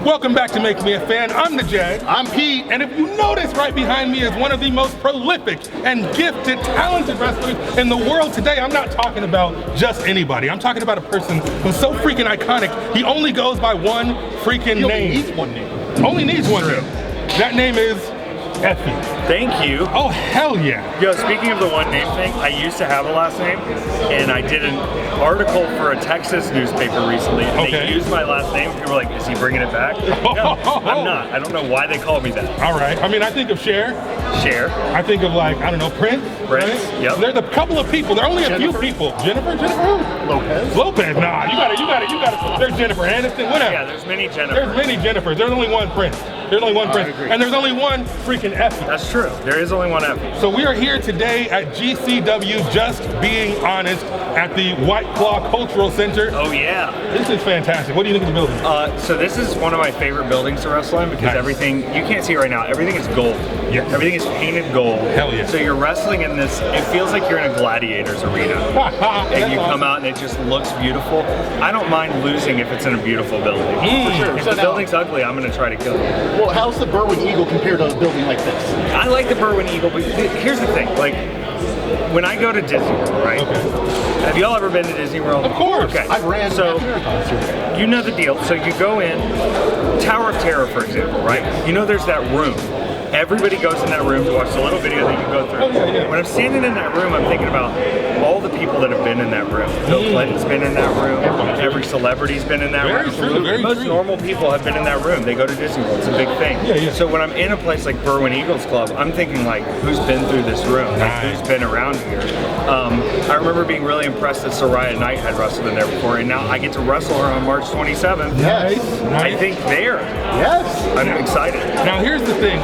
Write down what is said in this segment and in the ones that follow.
Welcome back to Make Me a Fan. I'm the Jag. I'm Pete. And if you notice, right behind me is one of the most prolific and gifted, talented wrestlers in the world today. I'm not talking about just anybody. I'm talking about a person who's so freaking iconic, he only goes by one freaking name. He only needs one name. Only needs one name. That name is Effy. Thank you. Oh, hell yeah. Yo, speaking of the one name thing, I used to have a last name, and I did an article for a Texas newspaper recently, and they used my last name. People were like, is he bringing it back? No, I'm not. I don't know why they called me that. All right. I mean, I think of Cher. I think of, like, I don't know, Prince. Right? Yep. There's a couple of people. There are only a few people. Jennifer who? Lopez. Nah, you gotta. There's Jennifer Aniston, whatever. Yeah, there's many Jennifers. There's many Jennifers. There's only one Prince. There's only one Prince. And there's only one freaking Effy. That's true. There is only one Effy. So we are here today at GCW Just Being Honest at the White Claw Cultural Center. Oh yeah. This is fantastic. What do you think of the building? So this is one of my favorite buildings to wrestle in because everything, you can't see it right now, everything is gold. Yeah. Everything is painted gold. Hell yeah. So you're wrestling in this, it feels like you're in a gladiator's arena. And you come out and it just looks beautiful. I don't mind losing if it's in a beautiful building. For sure. If the building's ugly, I'm going to try to kill it. Well, how's the Berwyn Eagle compared to a building like this? I like the Berwyn Eagle, but here's the thing, like, when I go to Disney World, right? Have y'all ever been to Disney World? Of course. Okay. I've ran marathons here. You know the deal. So you go in, Tower of Terror, for example, right? You know there's that room. Everybody goes in that room to watch the little video that you go through. When I'm standing in that room, I'm thinking about all the people that have been in that room. Bill Clinton's been in that room. Every celebrity's been in that room. Most normal people have been in that room. They go to Disney World. It's a big thing. So when I'm in a place like Berwyn Eagles Club, I'm thinking like, who's been through this room? Like, who's been around here? I remember being really impressed that Soraya Knight had wrestled in there before, and now I get to wrestle her on March 27th. Nice. I think there. Yes. I'm excited. Now here's the thing.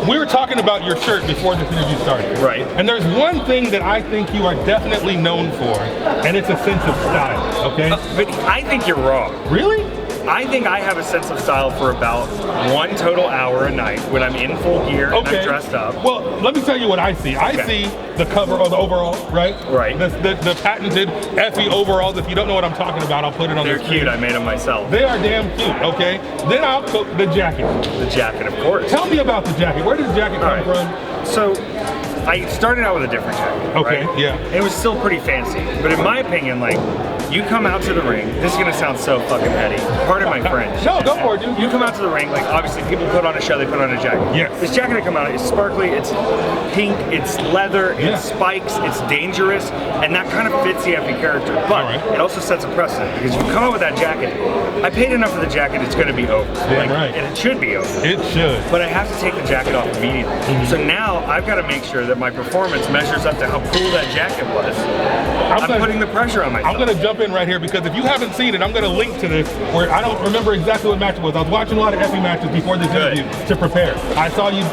We were talking about your shirt before this interview started. Right. And there's one thing that I think you are definitely known for, and it's a sense of style, okay? But I think you're wrong. Really? I think I have a sense of style for about one total hour a night when I'm in full gear and I'm dressed up. Well, let me tell you what I see. I see the cover or the overalls, right? Right. The patented Effy overalls. If you don't know what I'm talking about, I'll put it on the screen. They're cute. I made them myself. They are damn cute, okay? Then I'll cook the jacket. The jacket, of course. Tell me about the jacket. Where did the jacket come from? So, I started out with a different jacket. Okay, right? yeah. It was still pretty fancy. But in my opinion, like, you come out to the ring, this is gonna sound so fucking petty. Pardon my French. No, go for it, dude. You come out to the ring, like obviously people put on a show, they put on a jacket. Yes. This jacket I come out, it's sparkly, it's pink, it's leather, it's spikes, it's dangerous, and that kind of fits the Effy character. But it also sets a precedent because if you come out with that jacket, I paid enough for the jacket, it's gonna be over. And it should be over. It should. But I have to take the jacket off immediately. So now I've got to make sure that my performance measures up to how cool that jacket was. I'm putting the pressure on myself. I'm going to jump in right here because if you haven't seen it, I'm going to link to this where I don't remember exactly what match it was. I was watching a lot of Effy matches before this interview to prepare. I saw you,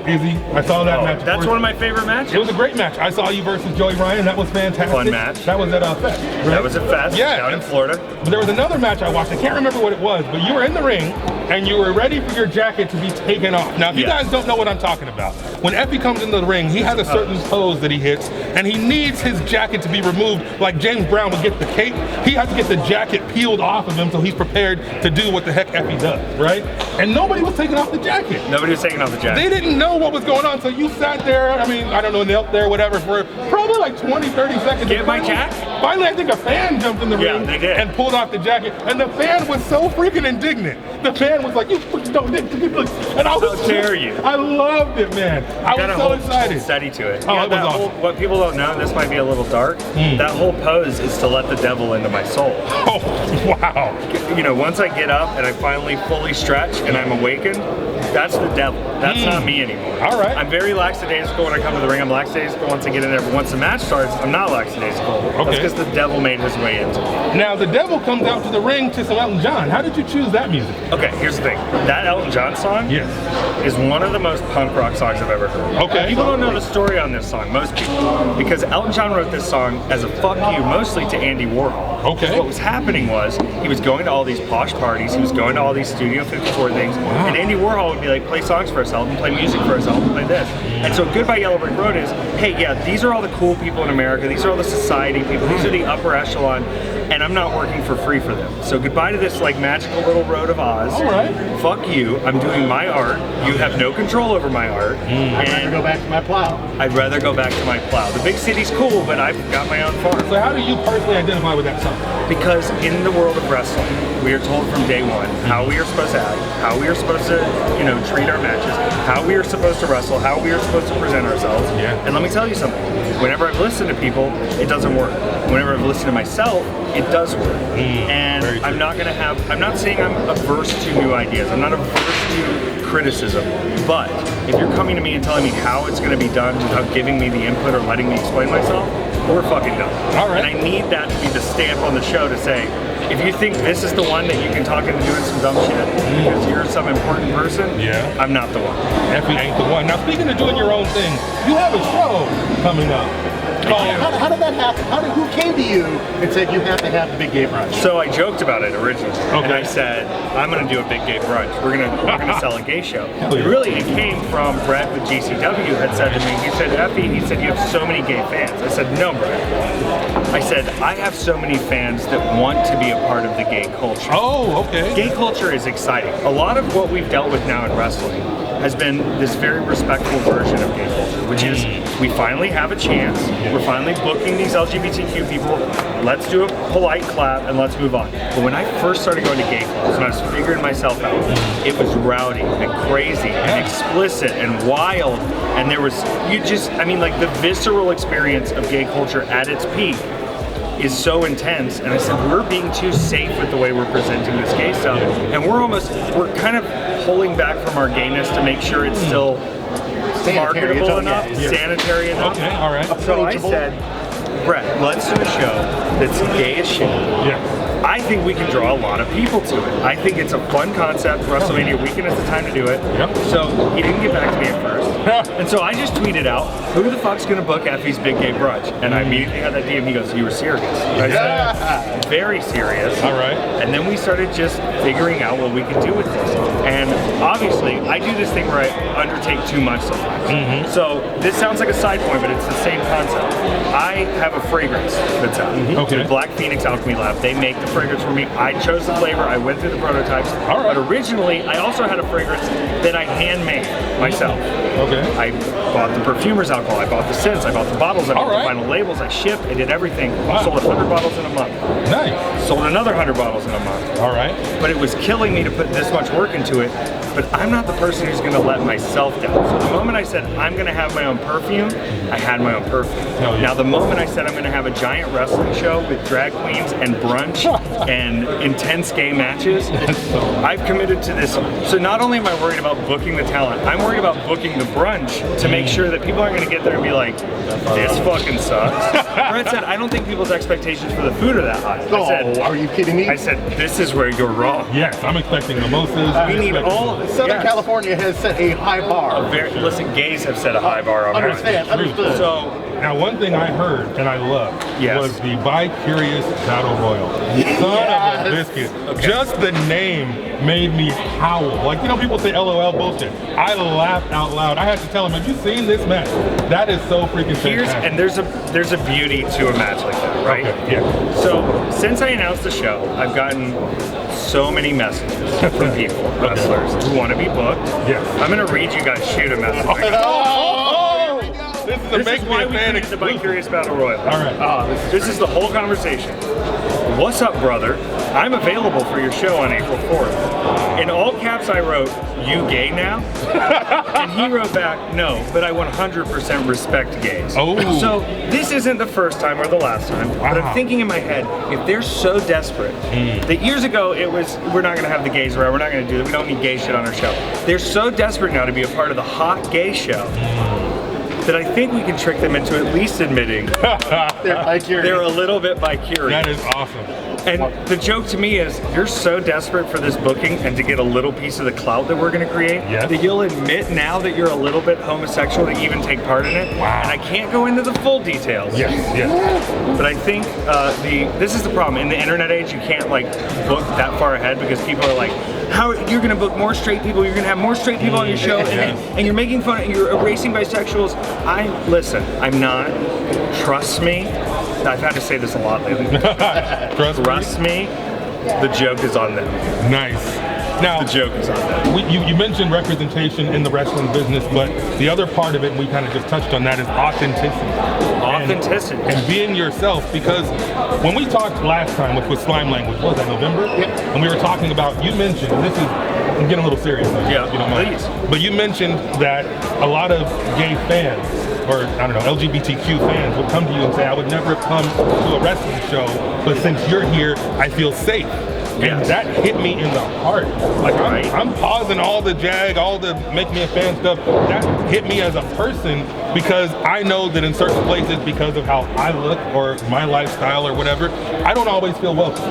Izzy. I saw that match. That's one of my favorite matches. It was a great match. I saw you versus Joey Ryan. That was fantastic. Fun match. That was at Fest. Right? That was at Fest down in Florida. But there was another match I watched. I can't remember what it was, but you were in the ring and you were ready for your jacket to be taken off. Now, if you guys don't know what I'm talking about, when Effy comes into the ring, he has a certain pose that he hits, and he needs his jacket to be removed like James Brown would get the cape. He has to get the jacket peeled off of him so he's prepared to do what the heck Effy does, right? And nobody was taking off the jacket. Nobody was taking off the jacket. They didn't know what was going on, so you sat there, I mean, I don't know, knelt there, whatever, for probably like 20, 30 seconds. Get my jacket? Finally, I think a fan jumped in the ring and pulled off the jacket, and the fan was so freaking indignant. The fan was like, you freaking don't, and I was How dare you? I loved it, man. I was so excited. Steady to it. Oh, it was awesome. What people don't know, and this might be a little dark, that whole pose is to let the devil into my soul. Oh, wow. You know, once I get up and I finally fully stretch and I'm awakened, that's the devil. That's not me anymore. All right. I'm very lackadaisical when I come to the ring. I'm lackadaisical once I get in there, but once the match starts, I'm not lackadaisical. That's because the devil made his way into me. Now, the devil comes out to the ring to some Elton John. How did you choose that music? Okay, here's the thing. That Elton John song is one of the most punk rock songs I've ever heard. Okay. People don't know the story on this song, most people, because Elton John wrote this song as a fuck you mostly to Andy Warhol. Okay. What was happening was he was going to all these posh parties, he was going to all these Studio 54 things, and Andy Warhol would be like, play songs for us, Elton, play music for us, Elton, play this. And so Goodbye Yellow Brick Road is, hey, yeah, these are all the cool people in America, these are all the society people, these are the upper echelon. and I'm not working for free for them. So goodbye to this like magical little road of Oz. All right. Fuck you. I'm doing my art. You have no control over my art. I'd rather go back to my plow. I'd rather go back to my plow. The big city's cool, but I've got my own farm. So how do you personally identify with that song? Because in the world of wrestling, we are told from day one how we are supposed to act, how we are supposed to, you know, treat our matches, how we are supposed to wrestle, how we are supposed to present ourselves. Yeah. And let me tell you something. Whenever I've listened to people, it doesn't work. Whenever I've listened to myself, it does work. And I'm not gonna have, I'm not saying I'm averse to new ideas. I'm not averse to criticism. But if you're coming to me and telling me how it's gonna be done without giving me the input or letting me explain myself, we're fucking done. All right. And I need that to be the stamp on the show to say, if you think this is the one that you can talk into doing some dumb shit because you're some important person, I'm not the one. Effy ain't the one. Now, speaking of doing your own thing, you have a show coming up. How did that happen? Who came to you and said you have to have the big gay brunch? So I joked about it originally, and I said I'm going to do a big gay brunch. We're gonna sell a gay show. Really, it came from Brett with GCW had said to me. He said, Effy, he said you have so many gay fans. I said, no, Brett. I said I have so many fans that want to be a part of the gay culture. Oh, okay. Gay culture is exciting. A lot of what we've dealt with now in wrestling has been this very respectful version of gay culture, which is we finally have a chance. We're finally booking these LGBTQ people. Let's do a polite clap and let's move on. But when I first started going to gay clubs and I was figuring myself out, it was rowdy and crazy and explicit and wild. And there was, I mean, like the visceral experience of gay culture at its peak is so intense, and I said we're being too safe with the way we're presenting this gay stuff, and we're kind of pulling back from our gayness to make sure it's still marketable enough, sanitary enough. Okay, all right. So I said, Brett, let's do a show that's gay as shit. Yeah. I think we can draw a lot of people to it. I think it's a fun concept. WrestleMania weekend is the time to do it. Yep. So he didn't get back to me at first. And so I just tweeted out, who the fuck's gonna book Effy's Big Gay Brunch? And I immediately had that DM. He goes, you were serious. I said, very serious. All right. And then we started just figuring out what we could do with this. And obviously, I do this thing where I undertake too much sometimes. So this sounds like a side point, but it's the same concept. I have a fragrance that's out. Okay. The Black Phoenix Alchemy Lab. They make the fragrance for me. I chose the flavor. I went through the prototypes. All right. But originally, I also had a fragrance that I handmade myself. Okay. I bought the perfumer's alcohol. I bought the scents. I bought the bottles. I bought All the right. final labels. I shipped. I did everything. Wow. Sold 100 bottles in a month. Nice. Sold another 100 bottles in a month. All right. But it was killing me to put this much work into it. But I'm not the person who's going to let myself down. So the moment I said I'm going to have my own perfume, I had my own perfume. Yeah. Now the moment I said I'm going to have a giant wrestling show with drag queens and brunch and intense gay matches, I've committed to this. So not only am I worried about booking the talent, I'm worried about booking the brunch to make sure that people aren't going to get there and be like, this fucking sucks. Brett said, I don't think people's expectations for the food are that high. I said, are you kidding me? I said, this is where you're wrong. Yes, I'm expecting mimosas. We need all of it. Southern California has set a high bar. Listen, gays have set a high bar on Understand, understood. So, Now, one thing I heard and I loved was the Bi-Curious Battle Royal. Son of a biscuit. Just the name made me howl. Like, you know, people say LOL bullshit. I laughed out loud. I had to tell him, have you seen this match? That is so freaking fantastic. And there's a beauty to a match like that, right? Okay, yeah. So, since I announced the show, I've gotten so many messages from people, wrestlers, who want to be booked. Yes. I'm going to read you guys shoot a message. This is why we created the Bi-Curious Battle Royal. All right. This is the whole conversation. What's up, brother? I'm available for your show on April 4th. In all caps, I wrote, you gay now? And he wrote back, no, but I 100% respect gays. Oh. So this isn't the first time or the last time, but I'm thinking in my head, if they're so desperate, that years ago it was, we're not gonna have the gays around, we're not gonna do that, we don't need gay shit on our show. They're so desperate now to be a part of the hot gay show that I think we can trick them into at least admitting they're a little bit bi-curious. That is awesome. And the joke to me is, you're so desperate for this booking and to get a little piece of the clout that we're going to create, that you'll admit now that you're a little bit homosexual to even take part in it. Wow. And I can't go into the full details. Yes. But I think this is the problem. In the internet age, you can't like book that far ahead because people are like, how you're going to book more straight people, you're going to have more straight people on your show, and you're making fun, and you're erasing bisexuals. Listen, I'm not. Trust me. I've had to say this a lot lately. Trust me, the joke is on them. Nice. Now, The joke is on them. you mentioned representation in the wrestling business, but the other part of it, and we kind of just touched on that, is authenticity. Authenticity. And being yourself, because when we talked last time, which was Slime Language, what was that, November? Yep. And we were talking about, you mentioned, and this is, I'm getting a little serious now, Yeah, if you don't mind. please. But you mentioned that a lot of gay fans, or I don't know, LGBTQ fans would come to you and say, I would never have come to a wrestling show, but since you're here, I feel safe. And Yes. that hit me in the heart. Like Right. I'm pausing all the jag, all the make me a fan stuff. That hit me as a person because I know that in certain places, because of how I look or my lifestyle or whatever, I don't always feel welcome.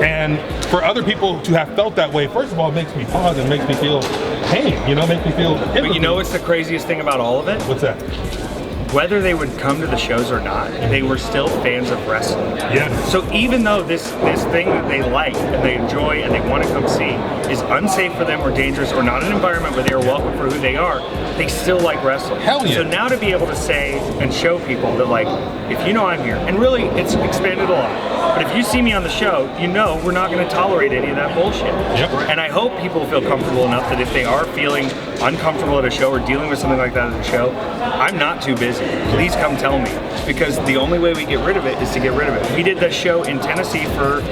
And for other people to have felt that way, first of all, it makes me pause and makes me feel pain, makes me feel empathy. But you know what's the craziest thing about all of it? What's that? Whether they would come to the shows or not, they were still fans of wrestling. Yes. So even though this thing that they like and they enjoy and they want to come see is unsafe for them or dangerous or not an environment where they are welcome for who they are, they still like wrestling. Hell yeah. So now to be able to say and show people that, like, if you know I'm here, and really it's expanded a lot, but if you see me on the show, we're not going to tolerate any of that bullshit. Yep. And I hope people feel comfortable enough that if they are feeling uncomfortable at a show or dealing with something like that at a show, I'm not too busy. Please come tell me, because the only way we get rid of it is to get rid of it. We did that show in Tennessee for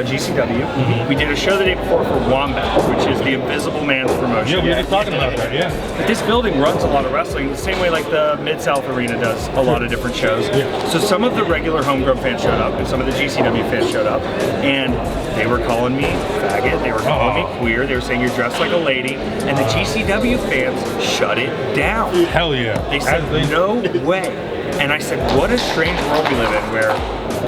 GCW. Mm-hmm. We did a show the day before for Wombat, which is the Invisible Man's promotion. Yeah, we were just talking about that, yeah. But this building runs a lot of wrestling, the same way like the Mid-South Arena does a lot of different shows. Yeah. So some of the regular homegrown fans showed up, and some of the GCW fans showed up, and they were calling me faggot, they were calling me queer, they were saying you're dressed like a lady, and the GCW fans shut it down. Hell yeah. They said, no way. And I said, what a strange world we live in, where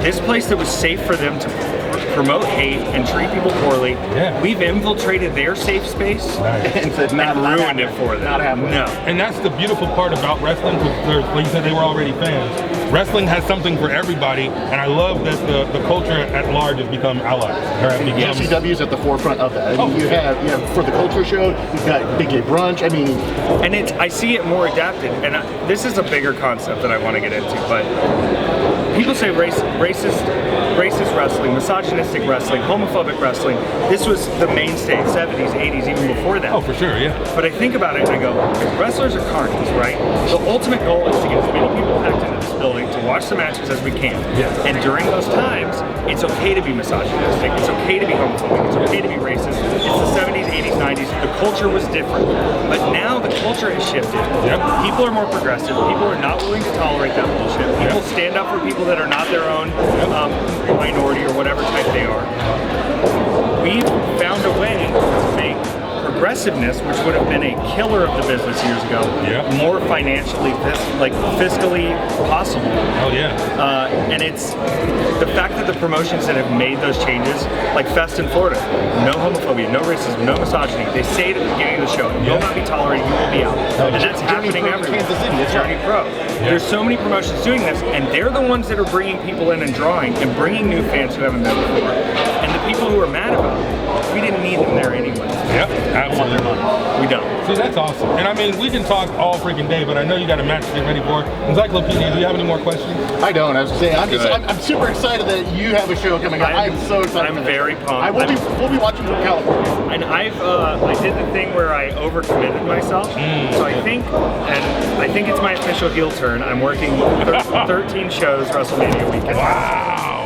this place that was safe for them to promote hate and treat people poorly, we've infiltrated their safe space And said, and ruined it for them. Not happening. No. And that's the beautiful part about wrestling, because like you said, they were already fans. Wrestling has something for everybody, and I love that the culture at large has become allies. Or has become, GCW's at the forefront of that. I mean, you have for the culture show, you've got Big Gay Brunch. I mean, And I see it more adapted, and this is a bigger concept that I want to get into, but people say racist wrestling, misogynistic wrestling, homophobic wrestling. This was the mainstay in 70s, 80s, even before that. oh, for sure, yeah. But I think about it and I go, wrestlers are carnies, right? The ultimate goal is to get as many people packed into this building to watch the matches as we can. Yes. And during those times, it's okay to be misogynistic, it's okay to be homophobic, it's okay to be racist. It's the 70s, 80s, 90s, the culture was different. But now the culture has shifted. Yep. People are more progressive, people are not willing to tolerate that bullshit. People stand up for people that are not their own minority or whatever type they are. We've found a way to make progressiveness, which would have been a killer of the business years ago, more financially, fiscally possible. Oh yeah. And it's the fact that the promotions that have made those changes, like Fest in Florida, no homophobia, no racism, no misogyny. They say it at the beginning of the show, you will not be tolerated, you will be out. And that's happening everywhere. Kansas City, that's Journey Pro. There's so many promotions doing this, and they're the ones that are bringing people in and drawing and bringing new fans who haven't been before. And the people who are mad about it, we didn't need them there anyway. Yep, absolutely. We don't. See, that's awesome. And I mean, we can talk all freaking day, but I know you got a match to get ready for. Encyclopedia, do you have any more questions? I don't. I was saying, I'm super excited that you have a show coming up. I'm so excited. I'm very pumped. We'll be watching from California. And I did the thing where I overcommitted myself. So I think it's my official heel turn. I'm working 13 shows WrestleMania weekend. Wow.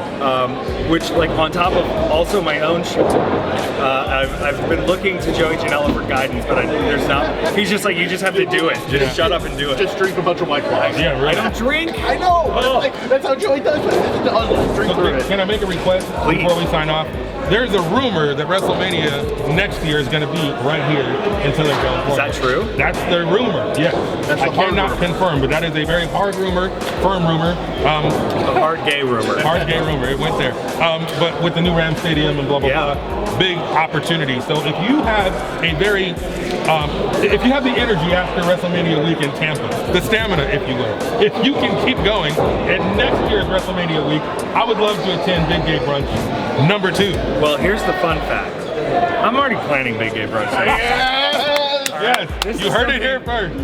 Which, like, on top of also my own show, I've been looking to Joey Janela for guidance, but there's not. He's just like, you just have to do it. Just shut up and do it. Just drink a bunch of White Claws. Yeah, right. I don't drink. I know. But that's how Joey does it. Just drink through it. Can I make a request before we sign off? There's a rumor that WrestleMania next year is going to be right here in Southern California. Is that true? That's the rumor, yes. That's I the hard cannot rumor. confirm, but that is a very hard rumor, firm rumor. A hard gay rumor. Hard gay rumor, it went there. But with the new Ram Stadium and blah, blah, blah, big opportunity. So if you have a very, if you have the energy after WrestleMania week in Tampa, the stamina, if you will, if you can keep going, and next year's WrestleMania week, I would love to attend Big Gay Brunch #2. Well, here's the fun fact. I'm already planning Big Gay Brunch. Yes, This you is heard it something- here first.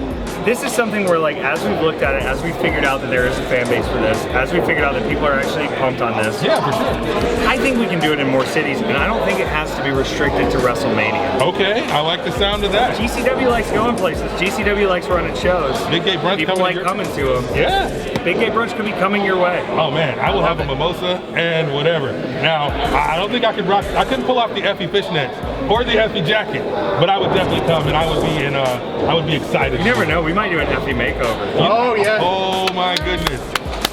this is something where, like, as we've looked at it, as we figured out that there is a fan base for this, as we figured out that people are actually pumped on this, Yeah, for sure. I think we can do it in more cities, and I don't think it has to be restricted to WrestleMania. Okay, I like the sound of that. GCW likes going places. GCW likes running shows. Big Gay Brunch People coming like coming to them. Yeah. Big Gay Brunch could be coming your way. Oh man, I will have a mimosa and whatever. Now, I don't think I couldn't pull off the Effy fishnets or the Effy jacket, but I would definitely come and I would be excited. You never know, we might do an Effy makeover. Oh yeah. Oh my goodness.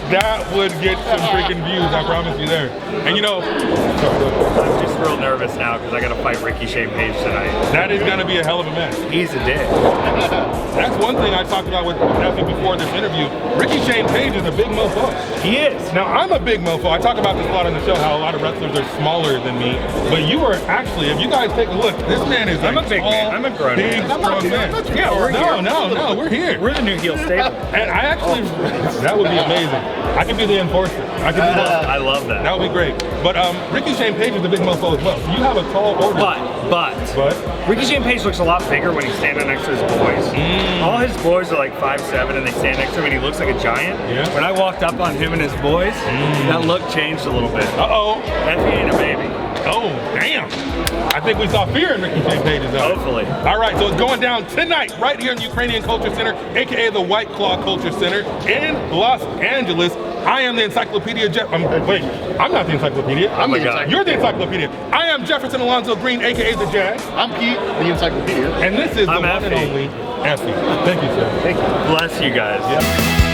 That would get some freaking views, I promise you there. And you know, I'm just real nervous now because I got to fight Rickey Shane Page tonight. that is gonna be a hell of a match. He's a dick. That's one thing I talked about with Effy before this interview. Rickey Shane Page is a big mofo. He is. Now, I'm a big mofo. I talk about this a lot on the show, how a lot of wrestlers are smaller than me. But you are actually, if you guys take a look, this man is I'm a big tall, man. I'm a grown big, man. strong man. Yeah, we're here. No, we're here. We're the new heel stable. And I actually, that would be amazing. I could be the enforcer. I could do that. I love that. That would be great. But Rickey Shane Page is a big mofo as well. So you have a tall order. But Rickey Shane Page looks a lot bigger when he's standing next to his boys. All his boys are like 5'7" and they stand next to him and he looks like a giant. Yeah. When I walked up on him and his boys, that look changed a little bit. Uh-oh. Effy ain't a baby. Oh, damn. I think we saw fear in Rickey Shane Page's eyes. Hopefully. All right, so it's going down tonight, right here in Ukrainian Culture Center, aka the White Claw Culture Center in Los Angeles. I am the Encyclopedia wait, I'm not the Encyclopedia. I'm the God. You're the Encyclopedia. I am Jefferson Alonzo Greene, aka the Jag. I'm Pete, the Encyclopedia. And this is the I'm one and Effy. only Effy. Thank you, sir. Thank you. Bless you guys. Yep.